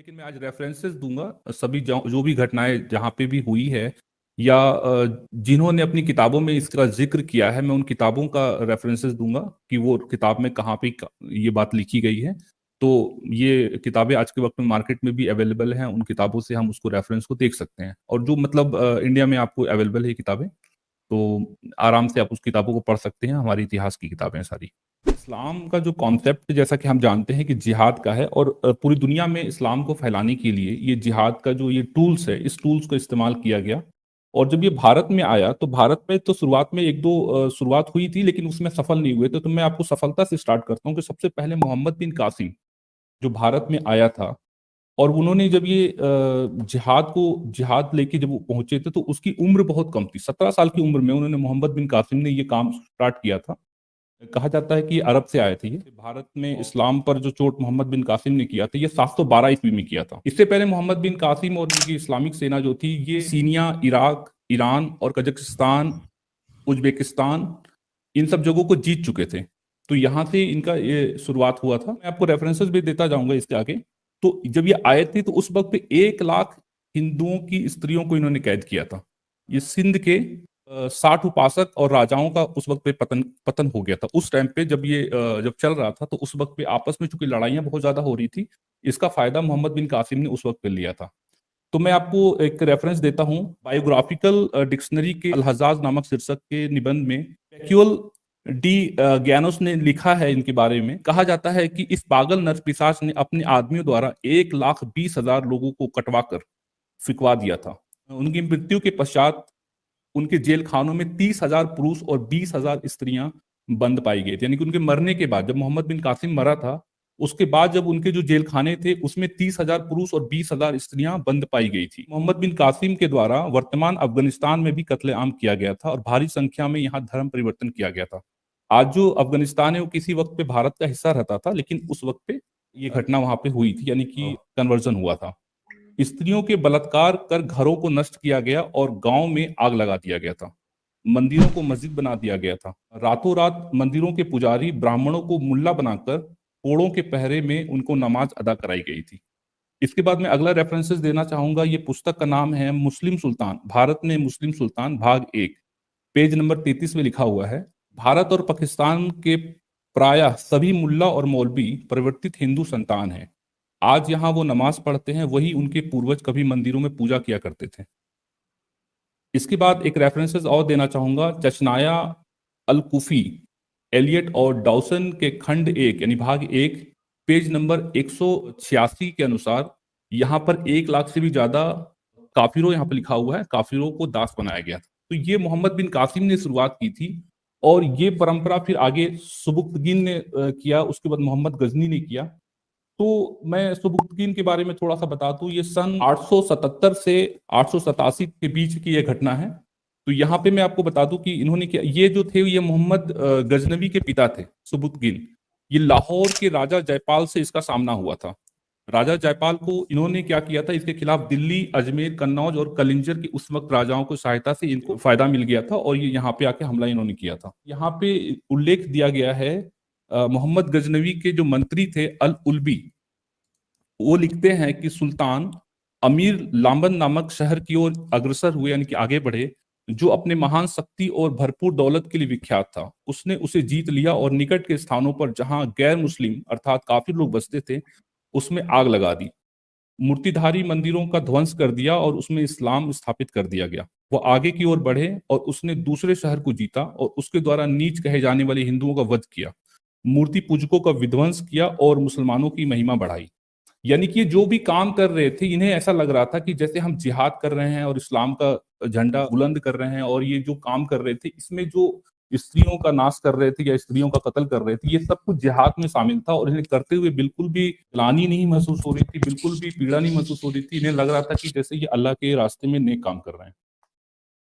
लेकिन मैं आज रेफरेंसेस दूंगा सभी जो भी घटनाएं जहाँ पे भी हुई है या जिन्होंने अपनी किताबों में इसका जिक्र किया है, मैं उन किताबों का रेफरेंसेस दूंगा कि वो किताब में कहाँ पे ये बात लिखी गई है। तो ये किताबें आज के वक्त में मार्केट में भी अवेलेबल हैं, उन किताबों से हम उसको रेफरेंस को देख सकते हैं, और जो मतलब इंडिया में आपको अवेलेबल है किताबें, तो आराम से आप उस किताबों को पढ़ सकते हैं। हमारी इतिहास की किताबें हैं सारी। इस्लाम का जो कॉन्सेप्ट, जैसा कि हम जानते हैं कि जिहाद का है, और पूरी दुनिया में इस्लाम को फैलाने के लिए ये जिहाद का जो ये टूल्स है, इस टूल्स को इस्तेमाल किया गया। और जब ये भारत में आया तो भारत में तो शुरुआत में एक दो शुरुआत हुई थी, लेकिन उसमें सफल नहीं हुए थे। तो मैं आपको सफलता से स्टार्ट करता हूँ कि सबसे पहले मोहम्मद बिन कासिम जो भारत में आया था, और उन्होंने जब ये जिहाद लेके जब वो पहुंचे थे, तो उसकी उम्र बहुत कम थी। 17 साल की उम्र में उन्होंने, मोहम्मद बिन कासिम ने ये काम स्टार्ट किया था। कहा जाता है कि ये अरब से आए थे। ये भारत में इस्लाम पर जो चोट मोहम्मद बिन कासिम ने किया था, ये 712 ईस्वी में किया था। इससे पहले मोहम्मद बिन कासिम और उनकी इस्लामिक सेना जो थी, ये सीरिया, इराक, ईरान और कजाकिस्तान, उज्बेकिस्तान, इन सब जगहों को जीत चुके थे। तो यहाँ से इनका ये शुरुआत हुआ था। मैं आपको रेफरेंसेस भी देता जाऊंगा इसके आगे। तो जब ये आए थे तो उस वक्त पे 1 लाख हिंदुओं की स्त्रियों को इन्होंने कैद किया था। ये सिंध के 60 उपासक और राजाओं का उस वक्त पे पतन पतन हो गया था। उस टाइम पे जब ये जब चल रहा था, तो उस वक्त पे आपस में चूंकि लड़ाइयां बहुत ज्यादा हो रही थी, इसका फायदा मोहम्मद बिन कासिम ने उस वक्त पे लिया था। तो मैं आपको एक रेफरेंस देता हूँ। बायोग्राफिकल डिक्शनरी के अलहजाज नामक शीर्षक के निबंध में पैक्यूअल डी गैनोस ने लिखा है, इनके बारे में कहा जाता है कि इस पागल नरपिशाच ने अपने आदमियों द्वारा 1,20,000 लोगों को कटवा कर फिकवा दिया था। उनकी मृत्यु के पश्चात उनके जेल खानों में 30,000 पुरुष और 20,000 स्त्रियां बंद पाई गई थी। यानी कि उनके मरने के बाद, जब मोहम्मद बिन कासिम मरा था, उसके बाद जब उनके जो जेल खाने थे, उसमें 30,000 पुरुष और 20,000 स्त्रियां बंद पाई गई थी। मोहम्मद बिन कासिम के द्वारा वर्तमान अफगानिस्तान में भी कत्लेआम किया गया था, और भारी संख्या में यहाँ धर्म परिवर्तन किया गया था। आज जो अफगानिस्तान है वो किसी वक्त पे भारत का हिस्सा रहता था, लेकिन उस वक्त पे ये घटना वहां पे हुई थी, यानी कि कन्वर्जन हुआ था। स्त्रियों के बलात्कार कर घरों को नष्ट किया गया और गांव में आग लगा दिया गया था। मंदिरों को मस्जिद बना दिया गया था। रातों रात मंदिरों के पुजारी ब्राह्मणों को मुल्ला बनाकर कोड़ों के पहरे में उनको नमाज अदा कराई गई थी। इसके बाद मैं अगला रेफरेंसेस देना चाहूंगा। ये पुस्तक का नाम है मुस्लिम सुल्तान, भारत में मुस्लिम सुल्तान, भाग 1, पेज नंबर 33 में लिखा हुआ है, भारत और पाकिस्तान के प्रायः सभी मुल्ला और मौलवी परिवर्तित हिंदू संतान हैं। आज यहाँ वो नमाज पढ़ते हैं, वही उनके पूर्वज कभी मंदिरों में पूजा किया करते थे। इसके बाद एक रेफरेंसेस और देना चाहूंगा। चचनाया अल कुफी, एलियट और डॉसन के खंड 1 यानी भाग 1, पेज नंबर 186 के अनुसार यहाँ पर 1 लाख से भी ज्यादा काफिरों, यहाँ पर लिखा हुआ है, काफिरों को दास बनाया गया था। तो ये मोहम्मद बिन कासिम ने शुरुआत की थी, और ये परंपरा फिर आगे सुबुक्तगिन ने किया, उसके बाद मोहम्मद गजनी ने किया। तो मैं सुबुक्तगिन के बारे में थोड़ा सा बता दूं। ये सन 877 से 887 के बीच की ये घटना है। तो यहाँ पे मैं आपको बता दूं कि इन्होंने क्या, ये जो थे ये मोहम्मद गजनवी के पिता थे, सुबुक्तगिन। ये लाहौर के राजा जयपाल से इसका सामना हुआ था। राजा जयपाल को इन्होंने क्या किया था, इसके खिलाफ दिल्ली, अजमेर, कन्नौज और कलिंजर के उस वक्त राजाओं को सहायता से इनको फायदा मिल गया था, और ये यहाँ पे आके हमला इन्होंने किया था। यहाँ पे उल्लेख दिया गया है, मोहम्मद गजनवी के जो मंत्री थे अल उल्बी, वो लिखते हैं कि सुल्तान अमीर लांबन नामक शहर की ओर अग्रसर हुए, यानी कि आगे बढ़े, जो अपने महान शक्ति और भरपूर दौलत के लिए विख्यात था। उसने उसे जीत लिया और निकट के स्थानों पर जहां गैर मुस्लिम अर्थात काफिर लोग बसते थे, उसमें आग लगा दी। मूर्तिधारी मंदिरों का ध्वंस कर दिया और उसमें इस्लाम स्थापित कर दिया गया। वो आगे की ओर बढ़े और उसने दूसरे शहर को जीता और उसके द्वारा नीच कहे जाने वाले हिंदुओं का वध किया, मूर्ति पूजकों का विध्वंस किया और मुसलमानों की महिमा बढ़ाई। यानी कि ये जो भी काम कर रहे थे, इन्हें ऐसा लग रहा था कि जैसे हम जिहाद कर रहे हैं और इस्लाम का झंडा बुलंद कर रहे हैं, और ये जो काम कर रहे थे, इसमें जो स्त्रियों का नाश कर रहे थे या स्त्रियों का कत्ल कर रहे थे, ये सब कुछ जिहाद में शामिल था। और इन्हें करते हुए बिल्कुल भी ग्लानि नहीं महसूस हो रही थी, बिल्कुल भी पीड़ा नहीं महसूस हो रही थी। इन्हें लग रहा था कि जैसे ये अल्लाह के रास्ते में नेक काम कर रहे हैं।